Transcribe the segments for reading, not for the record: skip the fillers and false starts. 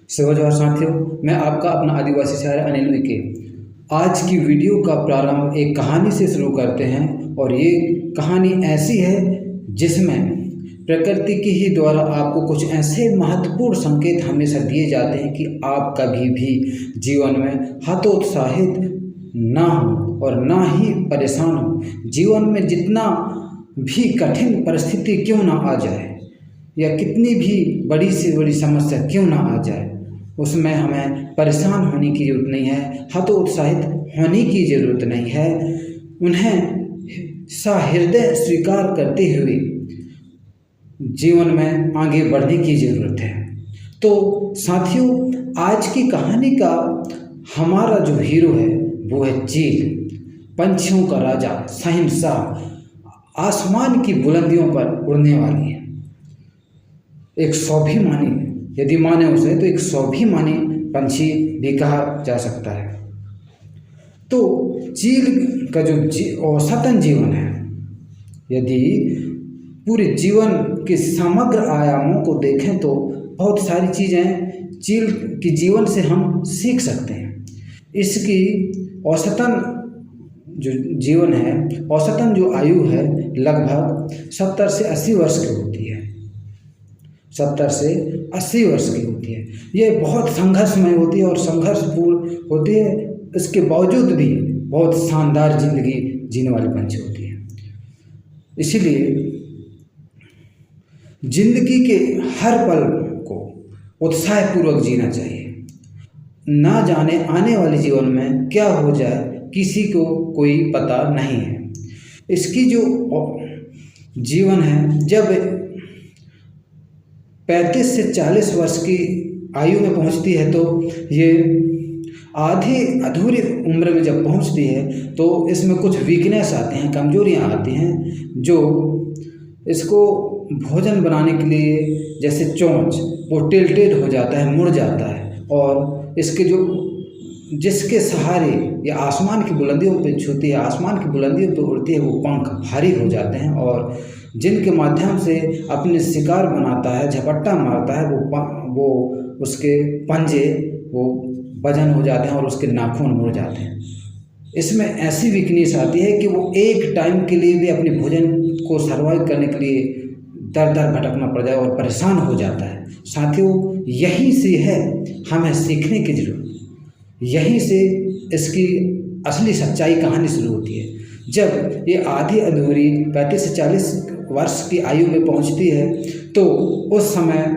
नमस्कार साथियों, मैं आपका अपना आदिवासी शायर अनिल उइके। आज की वीडियो का प्रारंभ एक कहानी से शुरू करते हैं और ये कहानी ऐसी है जिसमें प्रकृति के ही द्वारा आपको कुछ ऐसे महत्वपूर्ण संकेत हमेशा दिए जाते हैं कि आप कभी भी जीवन में हतोत्साहित ना हो और ना ही परेशान हो। जीवन में जितना भी कठिन परिस्थिति क्यों ना आ जाए या कितनी भी बड़ी से बड़ी समस्या क्यों ना आ जाए, उसमें हमें परेशान होने की ज़रूरत नहीं है, हतोत्साहित होने की ज़रूरत नहीं है। उन्हें सहृदय स्वीकार करते हुए जीवन में आगे बढ़ने की ज़रूरत है। तो साथियों, आज की कहानी का हमारा जो हीरो है वो है चील, पंछियों का राजा, शहंशाह, आसमान की बुलंदियों पर उड़ने वाली है। एक स्वाभिमानी, यदि माने उसे तो एक स्वाभिमानी पंछी भी कहा जा सकता है। तो चील का जो औसतन जीवन है, यदि पूरे जीवन के समग्र आयामों को देखें तो बहुत सारी चीज़ें चील के जीवन से हम सीख सकते हैं। इसकी औसतन जो जीवन है, औसतन जो आयु है लगभग 70 से 80 वर्ष की होती है। 70 से 80 वर्ष की होती है। ये बहुत संघर्षमय होती है और संघर्षपूर्ण होती है। इसके बावजूद भी बहुत शानदार जिंदगी जीने वाली पंछी होती है। इसीलिए जिंदगी के हर पल को उत्साहपूर्वक जीना चाहिए। ना जाने आने वाले जीवन में क्या हो जाए किसी को कोई पता नहीं है। इसकी जो जीवन है, जब 35 से 40 वर्ष की आयु में पहुंचती है तो ये आधी अधूरी उम्र में जब पहुंचती है तो इसमें कुछ वीकनेस आते हैं, कमजोरियां आती हैं, जो इसको भोजन बनाने के लिए जैसे चोंच वो टिल्टेड हो जाता है, मुड़ जाता है, और इसके जो जिसके सहारे या आसमान की बुलंदियों पे छूती है, आसमान की बुलंदियों पे उड़ती है, वो पंख भारी हो जाते हैं और जिनके माध्यम से अपने शिकार बनाता है, झपट्टा मारता है, वो उसके पंजे वो वजन हो जाते हैं और उसके नाखून मुड़ जाते हैं। इसमें ऐसी वीकनेस आती है कि वो एक टाइम के लिए भी अपने भोजन को सर्वाइव करने के लिए दर दर भटकना पड़ जाए और परेशान हो जाता है। साथियों, यहीं से है हमें सीखने की जरूरत। यहीं से इसकी असली सच्चाई कहानी शुरू होती है। जब ये आधी अधूरी 35 से 40 वर्ष की आयु में पहुंचती है तो उस समय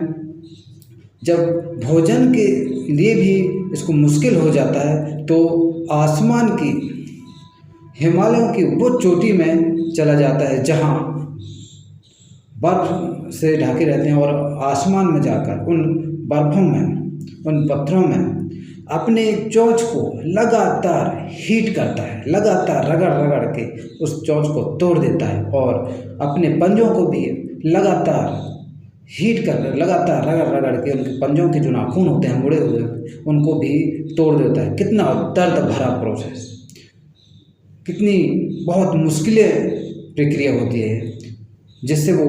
जब भोजन के लिए भी इसको मुश्किल हो जाता है तो आसमान की, हिमालयों की वो चोटी में चला जाता है जहां बर्फ से ढके रहते हैं, और आसमान में जाकर उन बर्फों में, उन पत्थरों में अपने चोंच को लगातार हीट करता है, लगातार रगड़ रगड़ के उस चोंच को तोड़ देता है और अपने पंजों को भी लगातार हीट कर, लगातार रगड़ रगड़ के उनके पंजों के जो नाखून होते हैं मुड़े हुए, उनको भी तोड़ देता है। कितना दर्द भरा प्रोसेस, कितनी बहुत मुश्किलें प्रक्रिया होती है जिससे वो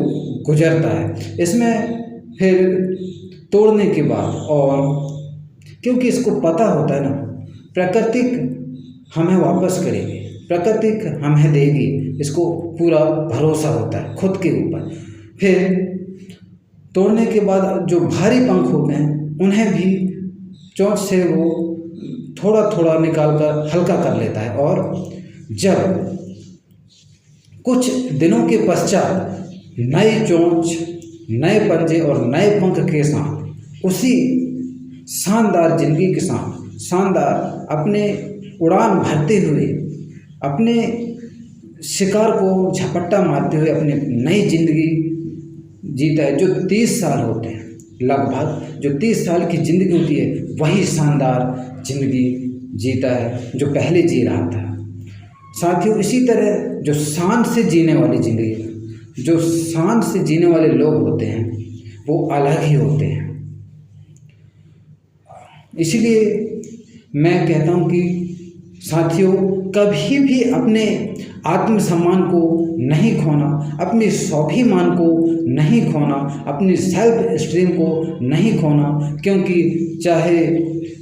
गुजरता है। इसमें फिर तोड़ने के बाद, और क्योंकि इसको पता होता है ना, प्राकृतिक हमें वापस करेगी, प्राकृतिक हमें देगी, इसको पूरा भरोसा होता है खुद के ऊपर। फिर तोड़ने के बाद जो भारी पंख होते हैं उन्हें भी चोंच से वो थोड़ा थोड़ा निकाल कर हल्का कर लेता है, और जब कुछ दिनों के पश्चात नई चोंच, नए पंजे और नए पंख के साथ, उसी शानदार जिंदगी के साथ, शानदार अपने उड़ान भरते हुए, अपने शिकार को झपट्टा मारते हुए अपने नई जिंदगी जीता है। जो 30 साल होते हैं, लगभग जो 30 साल की जिंदगी होती है, वही शानदार जिंदगी जीता है जो पहले जी रहा था। साथियों, इसी तरह जो शान से जीने वाली जिंदगी, जो शान से जीने वाले लोग होते हैं वो अलग ही होते हैं। इसलिए मैं कहता हूँ कि साथियों, कभी भी अपने आत्मसम्मान को नहीं खोना, अपनी स्वाभिमान को नहीं खोना, अपनी सेल्फ स्टीम को नहीं खोना, क्योंकि चाहे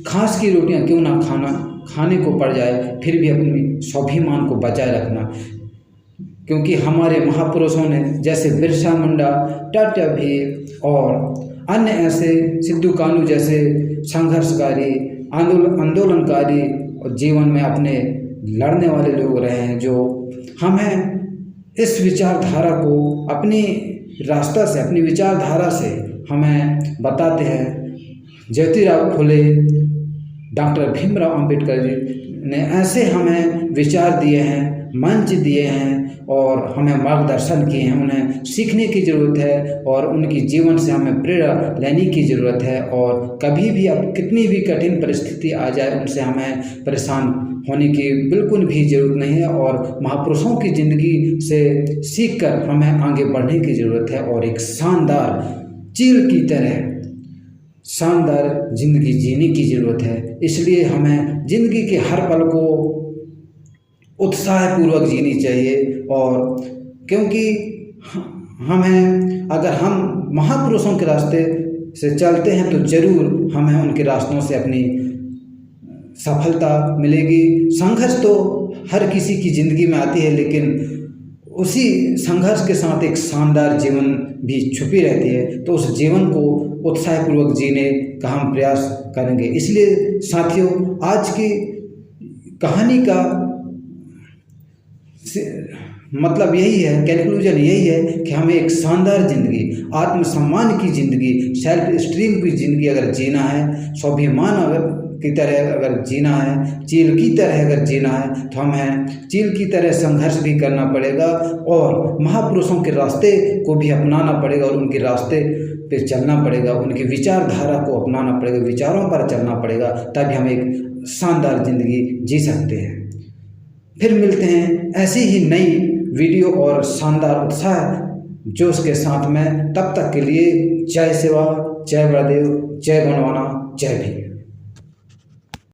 घास की रोटियां क्यों ना खाने को पड़ जाए, फिर भी अपनी स्वाभिमान को बचाए रखना। क्योंकि हमारे महापुरुषों ने जैसे बिरसा मुंडा, टाटा भील और अन्य ऐसे सिद्धू कान्हू जैसे संघर्षकारी आंदोलनकारी और जीवन में अपने लड़ने वाले लोग रहे हैं, जो हमें इस विचारधारा को अपनी रास्ता से, अपनी विचारधारा से हमें बताते हैं। ज्योतिराव फुले, डॉक्टर भीमराव अंबेडकर जी ने ऐसे हमें विचार दिए हैं, मंच दिए हैं और हमें मार्गदर्शन किए हैं। उन्हें सीखने की ज़रूरत है और उनकी जीवन से हमें प्रेरणा लेने की ज़रूरत है। और कभी भी, अब कितनी भी कठिन परिस्थिति आ जाए, उनसे हमें परेशान होने की बिल्कुल भी ज़रूरत नहीं है और महापुरुषों की ज़िंदगी से सीखकर हमें आगे बढ़ने की ज़रूरत है और एक शानदार चील की तरह शानदार ज़िंदगी जीने की ज़रूरत है। इसलिए हमें ज़िंदगी के हर पल को उत्साहपूर्वक जीनी चाहिए। और क्योंकि हमें, अगर हम महापुरुषों के रास्ते से चलते हैं तो ज़रूर हमें उनके रास्तों से अपनी सफलता मिलेगी। संघर्ष तो हर किसी की ज़िंदगी में आती है, लेकिन उसी संघर्ष के साथ एक शानदार जीवन भी छुपी रहती है। तो उस जीवन को उत्साहपूर्वक जीने का हम प्रयास करेंगे। इसलिए साथियों, आज की कहानी का मतलब यही है, कंक्लूजन यही है कि हमें एक शानदार ज़िंदगी, आत्मसम्मान की ज़िंदगी, सेल्फ स्टीम की ज़िंदगी अगर जीना है, स्वाभिमान की तरह अगर जीना है, चील की तरह अगर जीना है, तो हमें चील की तरह संघर्ष भी करना पड़ेगा और महापुरुषों के रास्ते को भी अपनाना पड़ेगा और उनके रास्ते पे चलना पड़ेगा, उनकी विचारधारा को अपनाना पड़ेगा, विचारों पर चलना पड़ेगा, तभी हम एक शानदार ज़िंदगी जी सकते हैं। फिर मिलते हैं ऐसी ही नई वीडियो और शानदार उत्साह जोश के साथ में। तब तक के लिए जय शिवा, जय बड़देव, जय बनवाना, जय भीम।